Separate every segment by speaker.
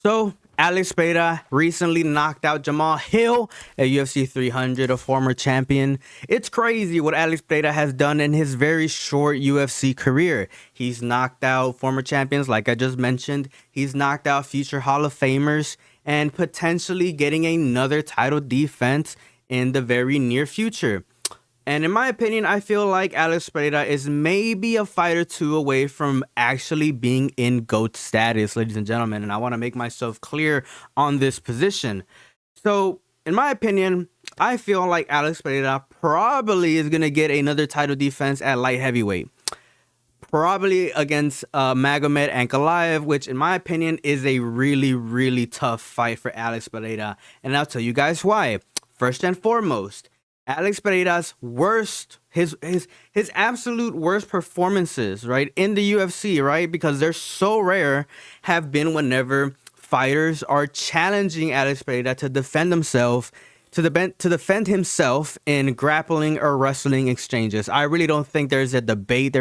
Speaker 1: So, Alex Pereira recently knocked out Jamal Hill at UFC 300, a former champion. It's crazy what Alex Pereira has done in his very short UFC career. He's knocked out former champions, like I just mentioned. He's knocked out future Hall of Famers and potentially getting another title defense in the very near future. And in my opinion, I feel like Alex Pereira is maybe a fight or two away from actually being in GOAT status, ladies and gentlemen. And I want to make myself clear on this position. So, in my opinion, I feel like Alex Pereira probably is going to get another title defense at light heavyweight. Probably against Magomed Ankalaev, which in my opinion is a really, really tough fight for Alex Pereira. And I'll tell you guys why. First and foremost, Alex Pereira's worst, his absolute worst performances, right, in the UFC, right, because they're so rare, have been whenever fighters are challenging Alex Pereira to defend himself, defend himself in grappling or wrestling exchanges. I really don't think there's a debate.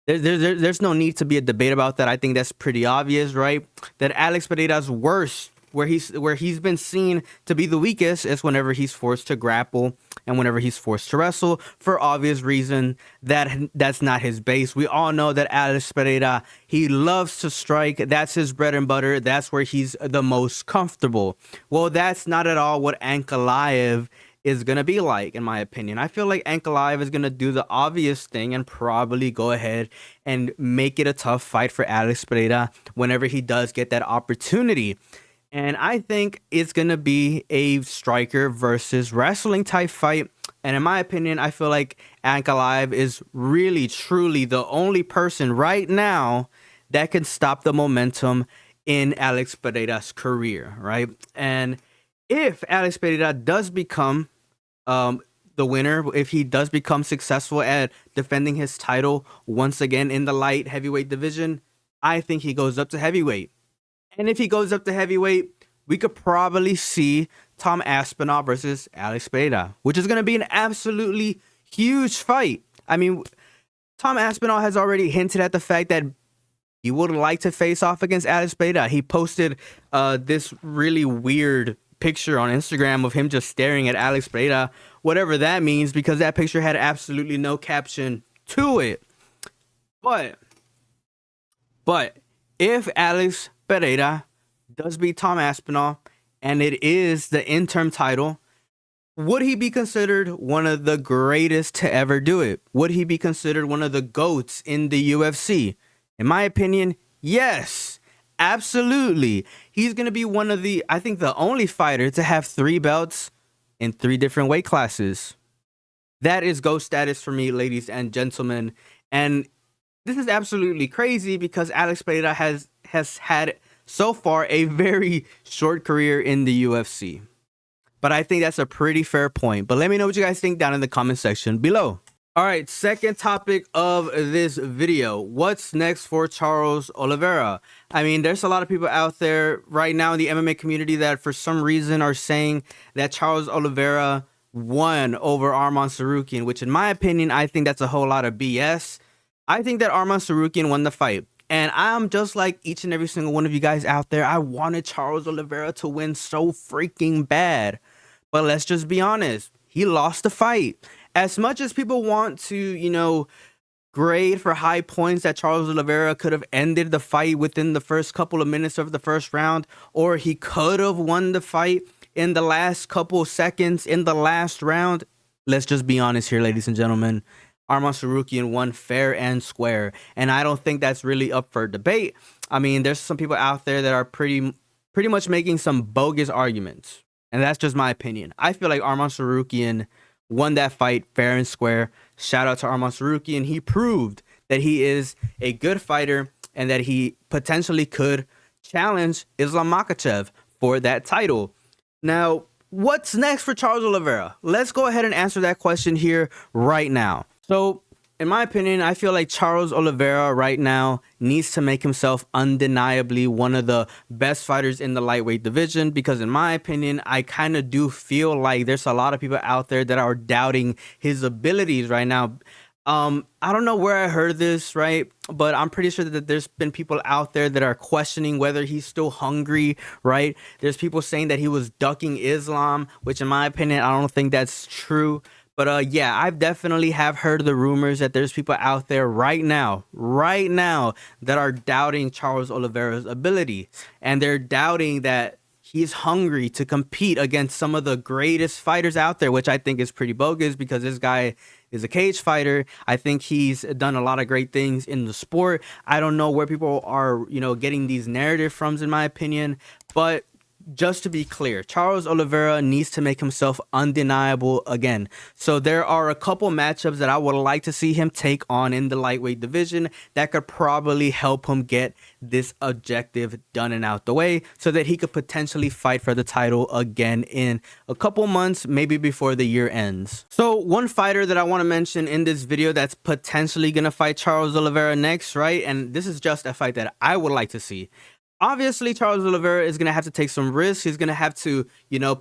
Speaker 1: There's no need to be a debate about that. I think that's pretty obvious, right? That Alex Pereira's worst, where he's been seen to be the weakest, is whenever he's forced to grapple and whenever he's forced to wrestle, for obvious reason. That's not his base. We all know that Alex Pereira, he loves to strike. That's his bread and butter. That's where he's the most comfortable. Well, that's not at all what Ankalaev is going to be like, in my opinion. I feel like Ankalaev is going to do the obvious thing and probably go ahead and make it a tough fight for Alex Pereira whenever he does get that opportunity. And I think it's going to be a striker versus wrestling type fight. And in my opinion, I feel like Ankalaev is really, truly the only person right now that can stop the momentum in Alex Pereira's career, right? And if Alex Pereira does become the winner, if he does become successful at defending his title once again in the light heavyweight division, I think he goes up to heavyweight. And if he goes up to heavyweight, we could probably see Tom Aspinall versus Alex Pereira, which is going to be an absolutely huge fight. I mean, Tom Aspinall has already hinted at the fact that he would like to face off against Alex Pereira. He posted this really weird picture on Instagram of him just staring at Alex Pereira, whatever that means, because that picture had absolutely no caption to it. But if Alex Pereira does beat Tom Aspinall and it is the interim title, would he be considered one of the greatest to ever do it? Would he be considered one of the GOATs in the UFC? In my opinion, yes, absolutely. He's going to be one of I think the only fighter to have 3 belts in 3 different weight classes. That is GOAT status for me, ladies and gentlemen. And this is absolutely crazy because Alex Pereira has had so far a very short career in the UFC. But I think that's a pretty fair point. But let me know what you guys think down in the comment section below. All right, second topic of this video. What's next for Charles Olivera? I mean, there's a lot of people out there right now in the MMA community that for some reason are saying that Charles Olivera won over Arman Tsarukyan, which in my opinion, I think that's a whole lot of BS. I think that Arman Tsarukyan won the fight. And I'm just like each and every single one of you guys out there. I wanted Charles Olivera to win so freaking bad. But let's just be honest. He lost the fight. As much as people want to, grade for high points that Charles Olivera could have ended the fight within the first couple of minutes of the first round, or he could have won the fight in the last couple of seconds in the last round, let's just be honest here, ladies and gentlemen. Arman Tsarukyan won fair and square, and I don't think that's really up for debate. I mean, there's some people out there that are pretty much making some bogus arguments, and that's just my opinion. I feel like Arman Tsarukyan won that fight fair and square. Shout out to Arman Tsarukyan. He proved that he is a good fighter and that he potentially could challenge Islam Makhachev for that title. Now, what's next for Charles Olivera? Let's go ahead and answer that question here right now. So, in my opinion, I feel like Charles Olivera right now needs to make himself undeniably one of the best fighters in the lightweight division, because in my opinion, I kind of do feel like there's a lot of people out there that are doubting his abilities right now. I don't know where I heard this, right? But I'm pretty sure that there's been people out there that are questioning whether he's still hungry, right? There's people saying that he was ducking Islam, which in my opinion, I don't think that's true. But yeah, I've definitely have heard the rumors that there's people out there right now that are doubting Charles Oliveira's ability. And they're doubting that he's hungry to compete against some of the greatest fighters out there, which I think is pretty bogus because this guy is a cage fighter. I think he's done a lot of great things in the sport. I don't know where people are, getting these narrative from, in my opinion, but just to be clear, Charles Oliveira needs to make himself undeniable again. So there are a couple matchups that I would like to see him take on in the lightweight division that could probably help him get this objective done and out the way so that he could potentially fight for the title again in a couple months, maybe before the year ends. So one fighter that I want to mention in this video that's potentially going to fight Charles Oliveira next, right? And this is just a fight that I would like to see. Obviously, Charles Olivera is going to have to take some risks. He's going to have to,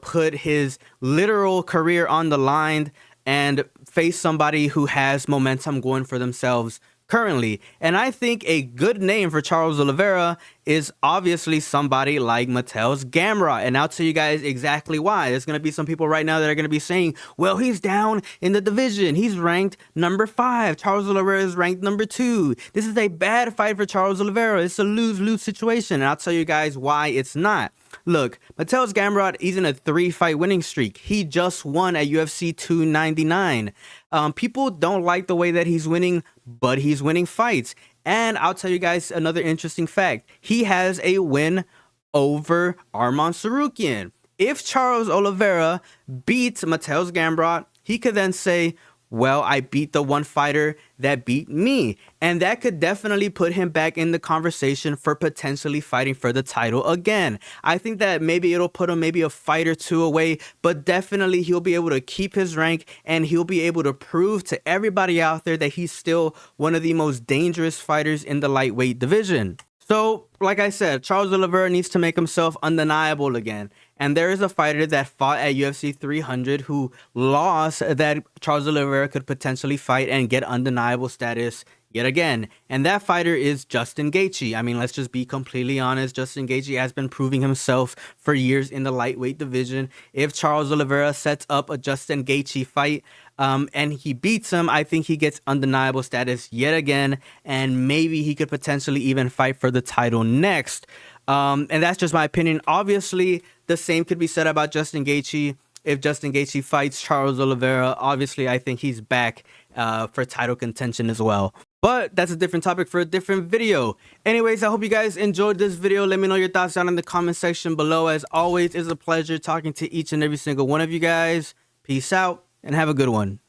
Speaker 1: put his literal career on the line and face somebody who has momentum going for themselves currently. And I think a good name for Charles Olivera is obviously somebody like Mateusz Gamrot. And I'll tell you guys exactly why. There's going to be some people right now that are going to be saying, well, he's down in the division. He's ranked number 5. Charles Oliveira is ranked number 2. This is a bad fight for Charles Oliveira. It's a lose-lose situation. And I'll tell you guys why it's not. Look, Mateusz Gamrot, he's in a 3-fight winning streak. He just won at UFC 299. People don't like the way that he's winning, but he's winning fights. And I'll tell you guys another interesting fact. He has a win over Arman Tsarukyan. If Charles Oliveira beats Mateusz Gamrot, he could then say, well, I beat the one fighter that beat me. And that could definitely put him back in the conversation for potentially fighting for the title again. I think that maybe it'll put him maybe a fight or two away, but definitely he'll be able to keep his rank and he'll be able to prove to everybody out there that he's still one of the most dangerous fighters in the lightweight division. So, like I said, Charles Olivera needs to make himself undeniable again. And there is a fighter that fought at UFC 300 who lost that Charles Olivera could potentially fight and get undeniable status yet again. And that fighter is Justin Gaethje. I mean, let's just be completely honest. Justin Gaethje has been proving himself for years in the lightweight division. If Charles Olivera sets up a Justin Gaethje fight, and he beats him, I think he gets undeniable status yet again, and maybe he could potentially even fight for the title next. And that's just my opinion. Obviously, the same could be said about Justin Gaethje. If Justin Gaethje fights Charles Olivera, obviously I think he's back for title contention as well. But that's a different topic for a different video. Anyways, I hope you guys enjoyed this video. Let me know your thoughts down in the comment section below. As always, it's a pleasure talking to each and every single one of you guys. Peace out and have a good one.